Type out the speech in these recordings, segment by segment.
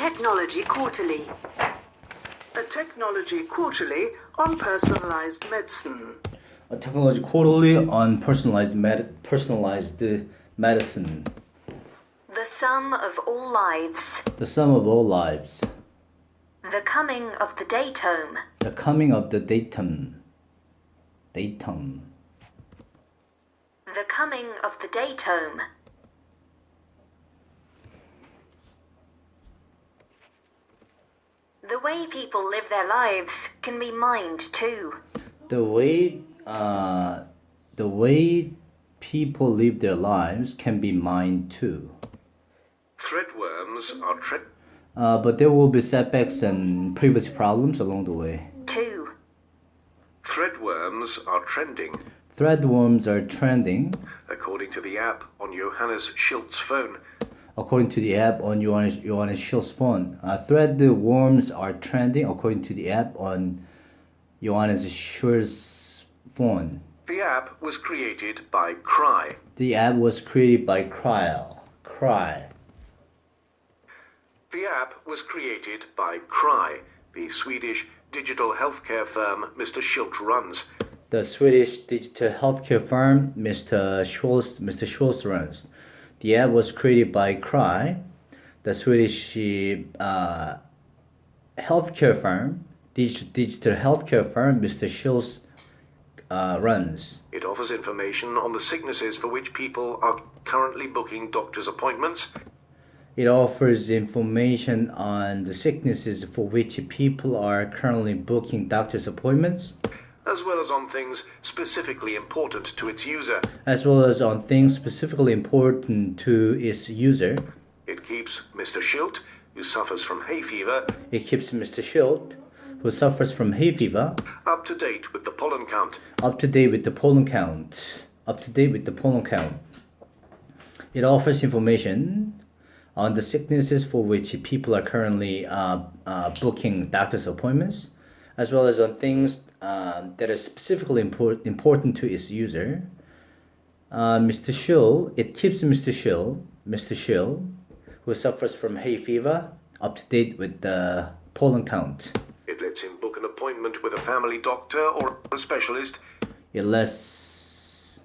Technology Quarterly. A Technology Quarterly on personalized medicine. A Technology Quarterly on personalized medicine. The Sum of All Lives. The Sum of All Lives. The Coming of the Datum. The Coming of the Datum. The Coming of the Datum. The way people live their lives can be mined too. The way people live their lives can be mined too. Threadworms are but there will be setbacks and privacy problems along the way. Two. Threadworms are trending. Threadworms are trending. According to the app on Johannes Schilt's phone. According to the app on Johannes Schilt's phone. Threadworms are trending according to the app on Johannes Schilt's phone. The app was created by Cry. The app was created by Cry. The app was created by Cry, the Swedish digital healthcare firm Mr. Schilt runs. The Swedish digital healthcare firm Mr. Schultz runs. The app was created by Cry, the Swedish healthcare firm, digital healthcare firm Mr. Schultz runs. It offers information on the sicknesses for which people are currently booking doctor's appointments. It offers information on the sicknesses for which people are currently booking doctor's appointments, as well as on things specifically important to its user. It keeps Mr. Schilt, who suffers from hay fever, up to date with the pollen count. It offers information on the sicknesses for which people are currently booking doctor's appointments, as well as on things that are specifically important to its user. It keeps Mr. Schill, who suffers from hay fever, up to date with the pollen count. It lets him book an appointment with a family doctor or a specialist. It lets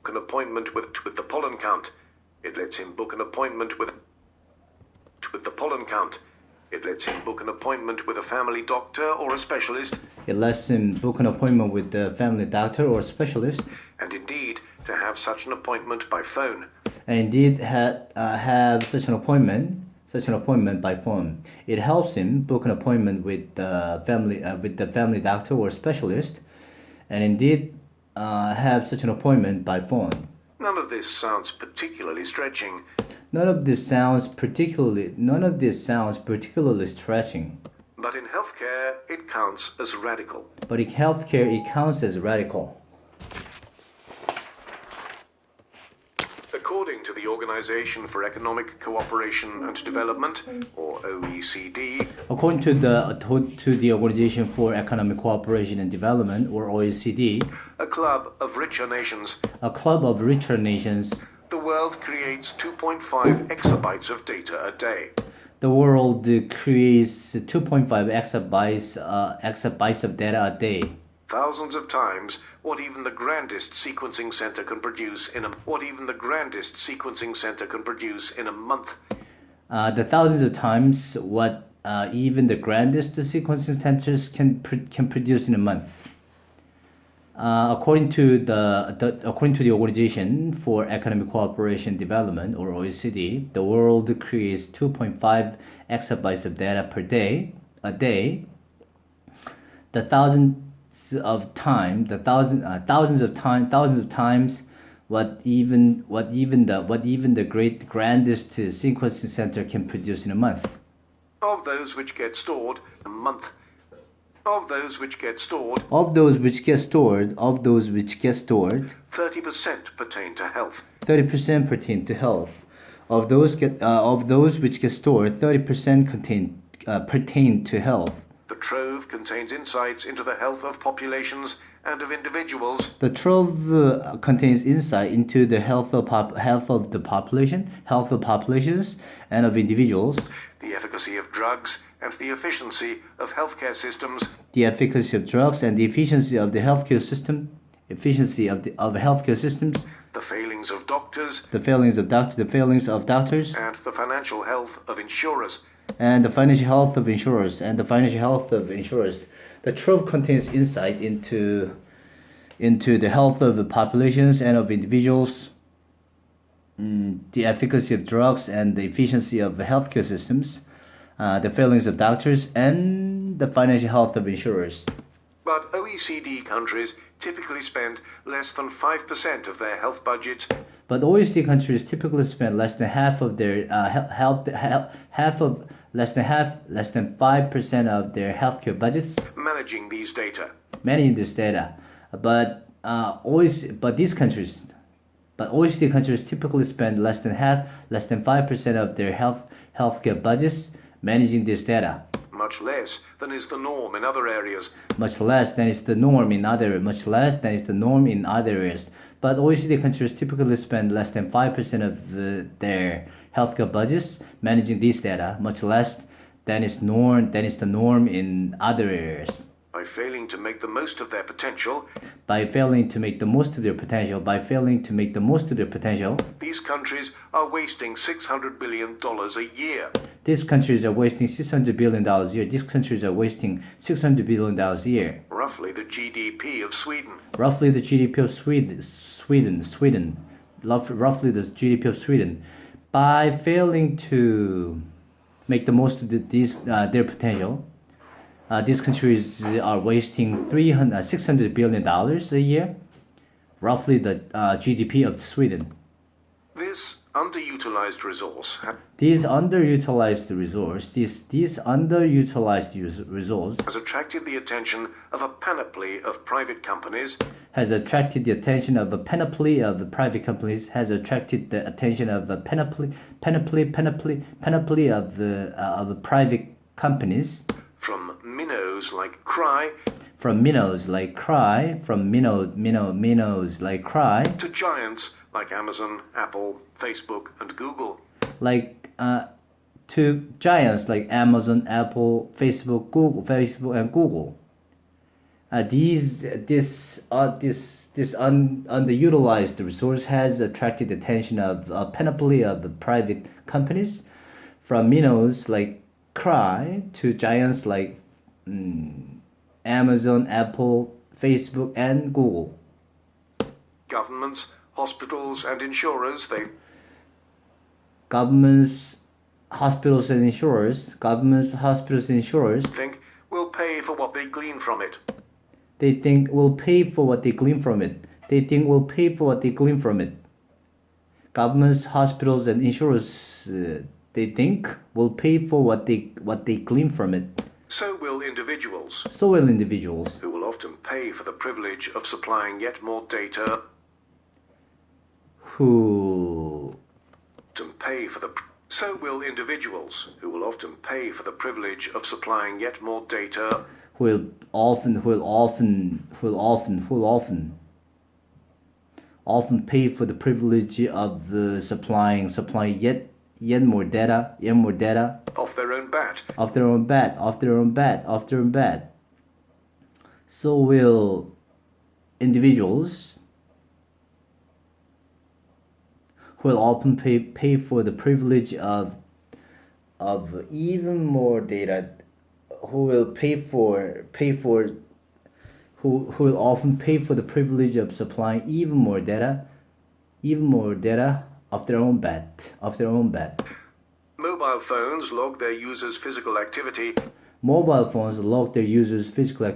an appointment with the pollen count. It lets him book an appointment with the pollen count. It lets him book an appointment with a family doctor or a specialist. It lets him book an appointment with the family doctor or specialist. And indeed, to have such an appointment by phone. Have such an appointment by phone. It helps him book an appointment with the family doctor or specialist, and indeed have such an appointment by phone. None of this sounds particularly stretching. None of this sounds particularly stretching. But in healthcare, it counts as radical. According to the Organization for Economic Cooperation and Development, or OECD, according to the Organization for Economic Cooperation and Development, or OECD, a club of richer nations, the world creates 2.5 exabytes of data a day. The world creates 2.5 exabytes of data a day. Thousands of times what even the grandest sequencing center can produce in a month. The thousands of times what even the grandest sequencing centers can produce in a month. According to the Organization for Economic Cooperation and Development, or OECD, the world creates 2.5 exabytes of data per day, a day. The thousands of times what even the grandest sequencing center can produce in a month. Of those which get stored, 30% pertain to health. 30% pertain to health. Of those which get stored, 30% pertain to health. The trove contains insights into the health of populations and of individuals. The Trove contains insight into the health of the population, health of populations, and of individuals, The efficacy of drugs and the efficiency of healthcare systems. the efficacy of drugs and the efficiency of the healthcare system, of healthcare systems, The failings of doctors the failings of doctors, and the financial health of insurers. and the financial health of insurers. The Trove contains insight into the health of the populations and of individuals, the efficacy of drugs and the efficiency of the healthcare systems, the failings of doctors, and the financial health of insurers. But OECD countries typically spend less than 5% of their health budgets But OECD countries typically spend less than 5% of their healthcare budgets managing these data. managing this data. But OECD countries typically spend less than 5% of their healthcare budgets managing this data. Much less than is the norm in other areas. Much less than is the norm in other areas. But OECD countries typically spend less than 5% of their healthcare budgets managing this data. Much less than is the norm in other areas. By failing to make the most of their potential, these countries are wasting $600 billion a year. These countries are wasting $600 billion a year. These countries are wasting $600 billion a year. Roughly the GDP of Sweden. Roughly the GDP of Sweden. Roughly the GDP of Sweden. By failing to make the most of their potential, these countries are wasting $600 billion a year. Roughly the GDP of Sweden. This underutilized resource These underutilized resource has attracted the attention of a panoply of private companies has attracted the attention of a panoply of private companies, has attracted the attention of a panoply of private companies, from minnows like Cry minnows like Cry, to giants like Amazon, Apple, Facebook, and Google. To giants like Amazon, Apple, Facebook, and Google. This underutilized resource has attracted the attention of a panoply of private companies, from minnows like Cry to giants like Amazon, Apple, Facebook, and Google. Governments, hospitals, and insurers, Governments, hospitals, and insurers think will pay for what they glean from it. They think will pay for what they glean from it. Governments, hospitals, and insurers, they think will pay for what they glean from it. So will individuals, who will often pay for the privilege of supplying yet more data. So will individuals, who will often pay for the privilege of supplying yet more data. will often pay for the privilege of supplying yet more data Off their own bat. So will individuals who will often pay for the privilege of even more data, who will often pay for the privilege of supplying even more data off their own bat. Mobile phones log their users' physical activity. Mobile phones log their users' physical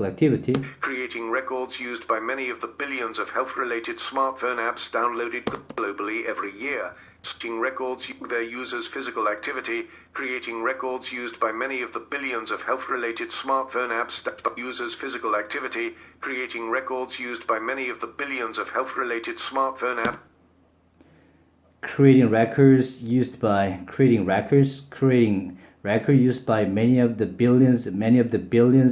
activity. Creating records used by many of the billions of health-related smartphone apps downloaded globally every year. Creating records their users' physical activity. Creating records used by many of the billions of health-related smartphone apps. Users' physical activity. Creating records used by many of the billions of health-related smartphone apps. Creating records record used by many of the billions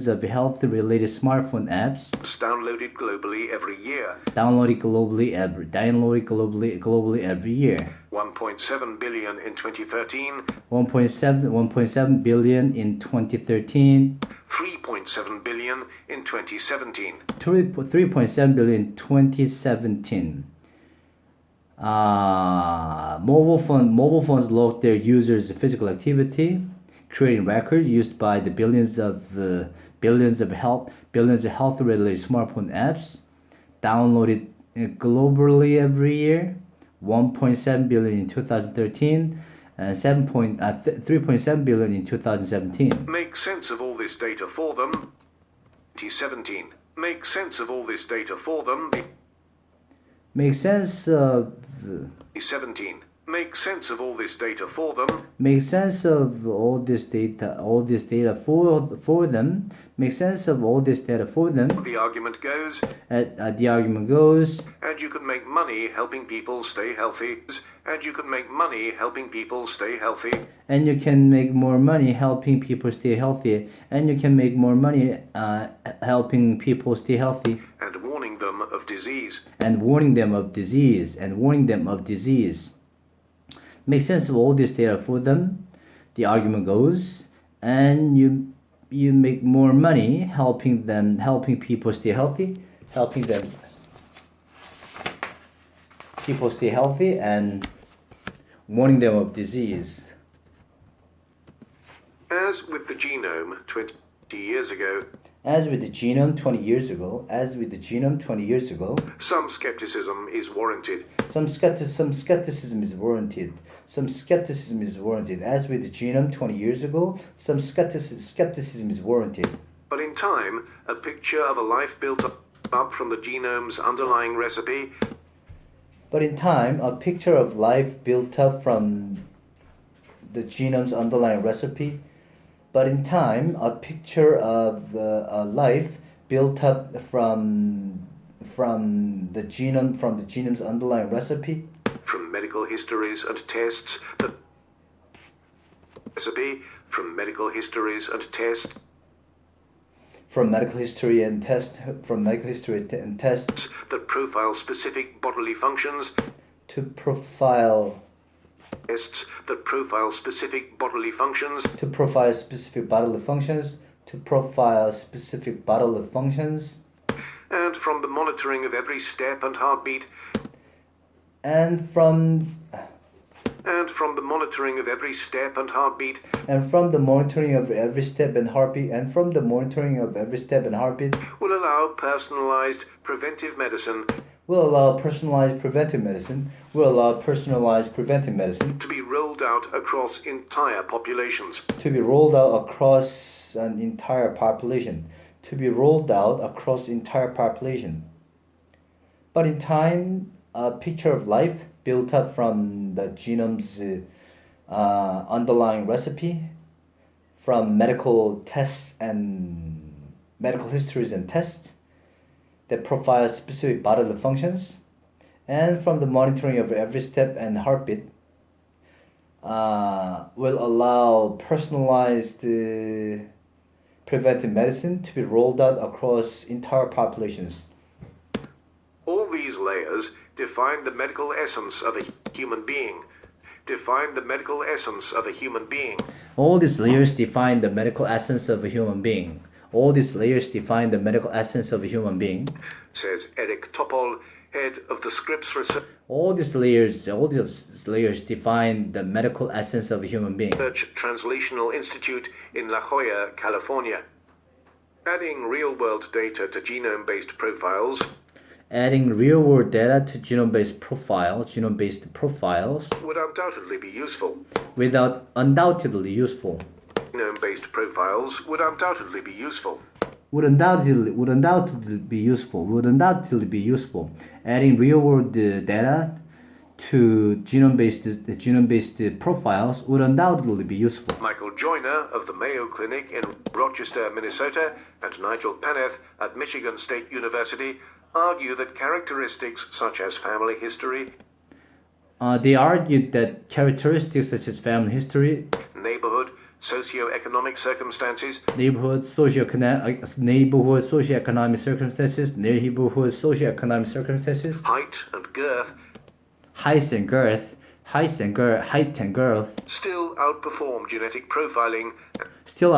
of health-related smartphone apps downloaded globally every year. downloaded globally every year. 1.7 billion in 2013, 1.7 billion in 2013, 3.7 billion in 2017. 3.7 billion in 2017. Mobile phones log their users' physical activity, creating records used by the billions of health-related smartphone apps, downloaded globally every year. 1.7 billion in 2013 and 3.7 billion in 2017. Make sense of all this data for them. 2017. Make sense of all this data for them. Make sense of 17. Make sense of all this data for them. Make sense of all this data for them. Make sense of all this data for them. The argument goes, The argument goes, and you can make money helping people stay healthy. And you can make money helping people stay healthy. and you can make more money helping people stay healthy. And you can make more money helping people stay healthy. And warning them of disease. And warning them of disease. Make sense of all this data for them. The argument goes, and you make more money helping people stay healthy, and warning them of disease. As with the genome 20 years ago, As with the genome 20 years ago, some skepticism is warranted. some skepticism is warranted. As with the genome 20 years ago, some skepticism is warranted. But in time, a picture of a life built up from the genome's underlying recipe But in time, a picture of life built up from the genome's underlying recipe. But in time, a picture of a life built up from the genome's underlying recipe. from medical histories and tests. The recipe from medical histories and tests From medical history and tests that profile specific bodily functions. to profile Tests that profile specific bodily functions. specific bodily functions. And from the monitoring of every step and heartbeat. And from the monitoring of every step and heartbeat. the monitoring of every step and heartbeat. Will allow personalized preventive medicine Will allow personalized preventive medicine to be rolled out across entire populations. to be rolled out across an entire population. But in time, a picture of life built up from the genome's underlying recipe, from medical tests and medical histories and tests that profile specific bodily functions, and from the monitoring of every step and heartbeat, will allow personalized preventive medicine to be rolled out across entire populations. All these layers define the medical essence of a human being. All these layers define the medical essence of a human being. Says Eric Topol, head of the Scripps Research All these layers define the medical essence of a human being. Translational Institute in La Jolla, California. Adding real-world data to genome-based profiles Adding real-world data to genome-based profiles would undoubtedly be useful. undoubtedly useful. Genome-based profiles would undoubtedly be useful. Would undoubtedly be useful. Adding real-world data to genome-based profiles would undoubtedly be useful. Michael Joyner of the Mayo Clinic in Rochester, Minnesota, and Nigel Paneth at Michigan State University argue that characteristics such as family history, They argued that characteristics such as family history, neighborhood, socioeconomic circumstances, neighborhood socioeconomic circumstances, height and girth height and girth, still outperform genetic profiling still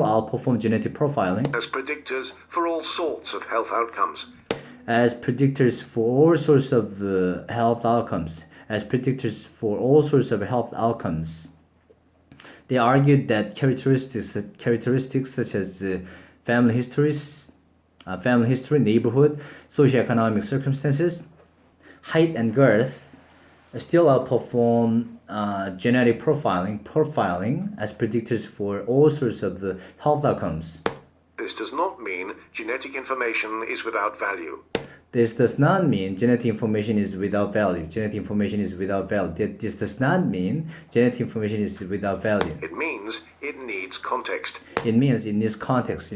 outperform genetic profiling as predictors for all sorts of health outcomes. as predictors for all sorts of health outcomes. They argued that characteristics such as family history, neighborhood, socioeconomic circumstances, height and girth still outperform genetic profiling as predictors for all sorts of the health outcomes. This does not mean genetic information is without value. This does not mean genetic information is without value. This does not mean genetic information is without value. It means it needs context. It means in this context.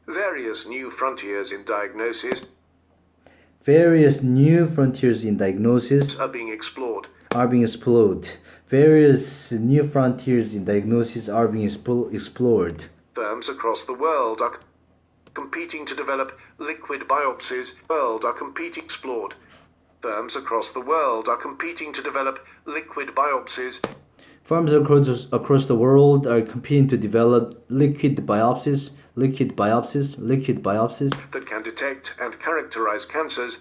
Various new frontiers in diagnosis Various new frontiers in diagnosis are being explored. Various new frontiers in diagnosis are being explored. Firms across the world are competing to develop liquid biopsies. Firms across the world are competing to develop liquid biopsies Firms across the world are competing to develop liquid biopsies that can detect and characterize cancers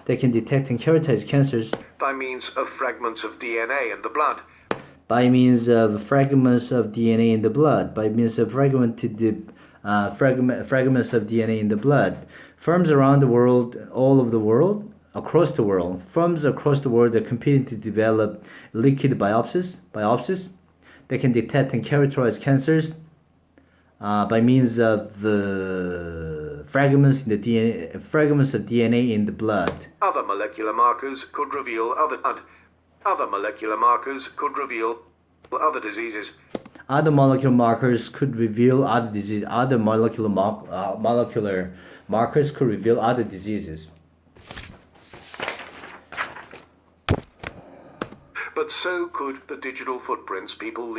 They can detect and characterize cancers by means of fragments of DNA in the blood. by means of fragments of DNA in the blood. Fragments of DNA in the blood. Firms around the world, across the world are competing to develop liquid biopsies. They can detect and characterize cancers by means of the fragments of DNA in the blood. Other molecular markers could reveal other diseases. Other molecular markers could reveal other diseases. But so could the digital footprints people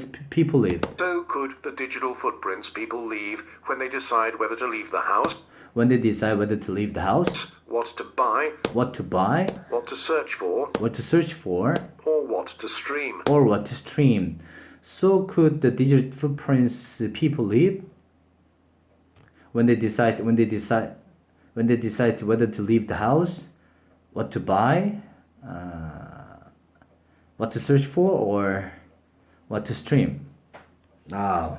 leave when they decide whether to leave the house, what to buy, what to search for, or what to stream. So could the digital footprints people leave when they decide whether to leave the house, what to buy, what to search for, or what to stream. Wow.